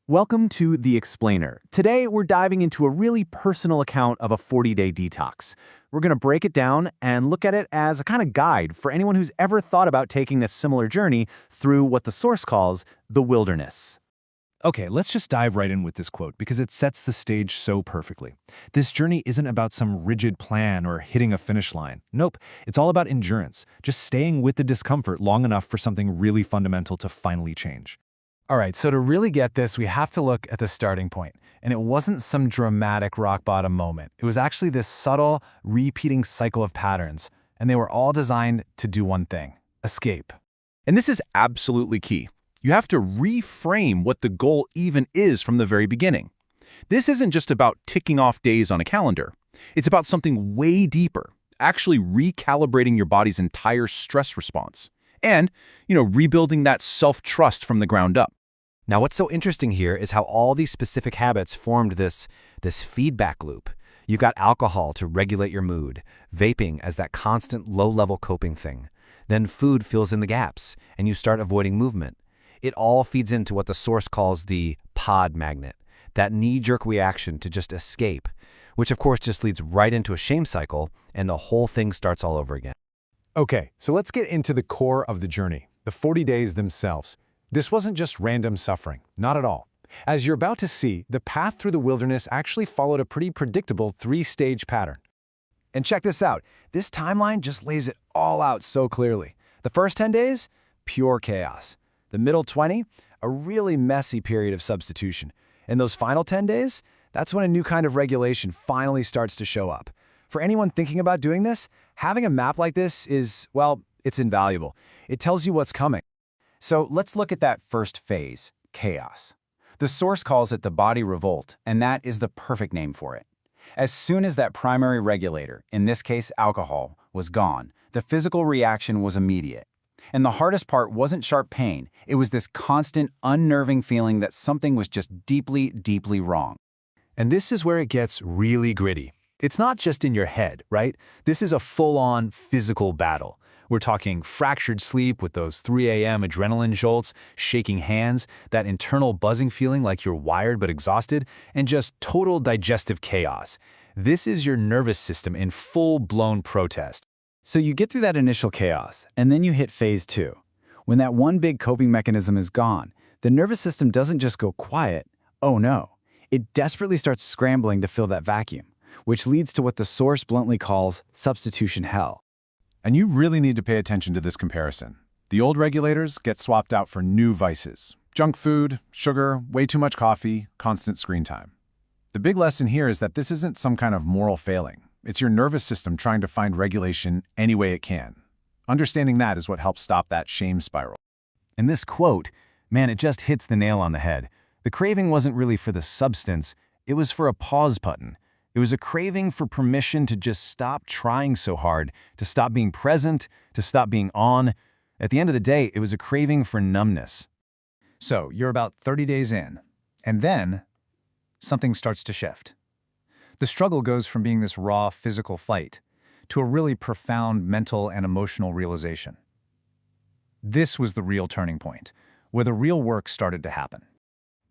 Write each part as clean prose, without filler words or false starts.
Welcome to The Explainer. Today, we're diving into a really personal account of a 40-day detox. We're going to break it down and look at it as a kind of guide for anyone who's ever thought about taking a similar journey through what the source calls the wilderness. Okay, let's just dive right in with this quote because it sets the stage so perfectly. This journey isn't about some rigid plan or hitting a finish line. Nope, it's all about endurance, just staying with the discomfort long enough for something really fundamental to finally change. All right, so to really get this, we have to look at the starting point. And it wasn't some dramatic rock bottom moment. It was actually this subtle, repeating cycle of patterns. And they were all designed to do one thing: escape. And this is absolutely key. You have to reframe what the goal even is from the very beginning. This isn't just about ticking off days on a calendar. It's about something way deeper, actually recalibrating your body's entire stress response. And, rebuilding that self-trust from the ground up. Now, what's so interesting here is how all these specific habits formed this feedback loop. You've got alcohol to regulate your mood, vaping as that constant low-level coping thing. Then food fills in the gaps, and you start avoiding movement. It all feeds into what the source calls the pod magnet, that knee-jerk reaction to just escape, which of course just leads right into a shame cycle, and the whole thing starts all over again. Okay, so let's get into the core of the journey, the 40 days themselves. This wasn't just random suffering, not at all. As you're about to see, the path through the wilderness actually followed a pretty predictable 3-stage pattern. And check this out. This timeline just lays it all out so clearly. The first 10 days, pure chaos. The middle 20, a really messy period of substitution. And those final 10 days, that's when a new kind of regulation finally starts to show up. For anyone thinking about doing this, having a map like this is, well, it's invaluable. It tells you what's coming. So let's look at that first phase, chaos. The source calls it the Body Revolt, and that is the perfect name for it. As soon as that primary regulator, in this case alcohol, was gone, the physical reaction was immediate. And the hardest part wasn't sharp pain. It was this constant, unnerving feeling that something was just deeply, deeply wrong. And this is where it gets really gritty. It's not just in your head, right? This is a full-on physical battle. We're talking fractured sleep with those 3 a.m. adrenaline jolts, shaking hands, that internal buzzing feeling like you're wired but exhausted, and just total digestive chaos. This is your nervous system in full-blown protest. So you get through that initial chaos, and then you hit phase 2. When that one big coping mechanism is gone, the nervous system doesn't just go quiet. Oh no, it desperately starts scrambling to fill that vacuum, which leads to what the source bluntly calls substitution hell. And you really need to pay attention to this comparison. The old regulators get swapped out for new vices. Junk food, sugar, way too much coffee, constant screen time. The big lesson here is that this isn't some kind of moral failing. It's your nervous system trying to find regulation any way it can. Understanding that is what helps stop that shame spiral. And this quote, man, it just hits the nail on the head. The craving wasn't really for the substance, it was for a pause button. It was a craving for permission to just stop trying so hard, to stop being present, to stop being on. At the end of the day, it was a craving for numbness. So you're about 30 days in, and then something starts to shift. The struggle goes from being this raw physical fight to a really profound mental and emotional realization. This was the real turning point, where the real work started to happen.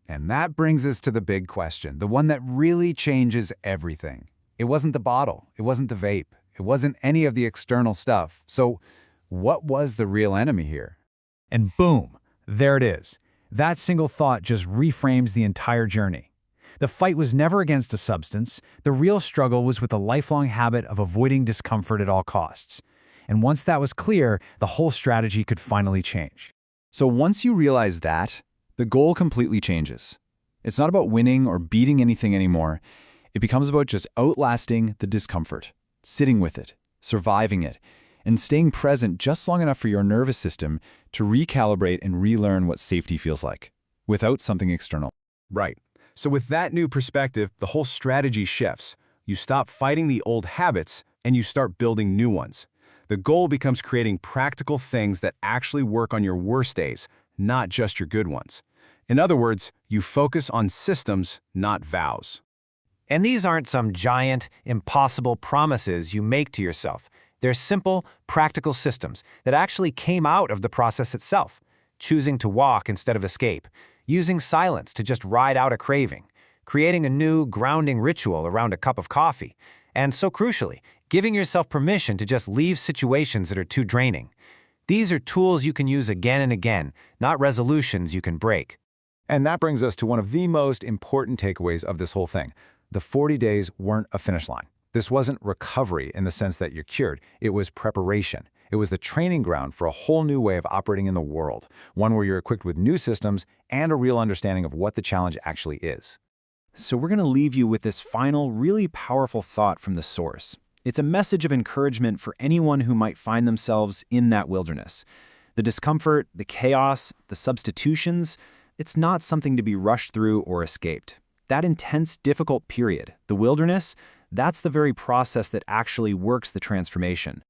And that brings us to the big question, the one that really changes everything. It wasn't the bottle, it wasn't the vape, it wasn't any of the external stuff. So what was the real enemy here? And boom, there it is. That single thought just reframes the entire journey. The fight was never against a substance. The real struggle was with the lifelong habit of avoiding discomfort at all costs. And once that was clear, the whole strategy could finally change. So once you realize that, the goal completely changes. It's not about winning or beating anything anymore. It becomes about just outlasting the discomfort, sitting with it, surviving it, and staying present just long enough for your nervous system to recalibrate and relearn what safety feels like, without something external. Right. So with that new perspective, the whole strategy shifts. You stop fighting the old habits and you start building new ones. The goal becomes creating practical things that actually work on your worst days, not just your good ones. In other words, you focus on systems, not vows. And these aren't some giant, impossible promises you make to yourself. They're simple, practical systems that actually came out of the process itself. Choosing to walk instead of escape. using silence to just ride out a craving, creating a new, grounding ritual around a cup of coffee, and so crucially, giving yourself permission to just leave situations that are too draining. These are tools you can use again and again, not resolutions you can break. And that brings us to one of the most important takeaways of this whole thing. The 40 days weren't a finish line. This wasn't recovery in the sense that you're cured. It was preparation. It was the training ground for a whole new way of operating in the world, one where you're equipped with new systems and a real understanding of what the challenge actually is. So we're going to leave you with this final, really powerful thought from the source. It's a message of encouragement for anyone who might find themselves in that wilderness. The discomfort, the chaos, the substitutions, it's not something to be rushed through or escaped. That intense, difficult period, the wilderness, that's the very process that actually works the transformation.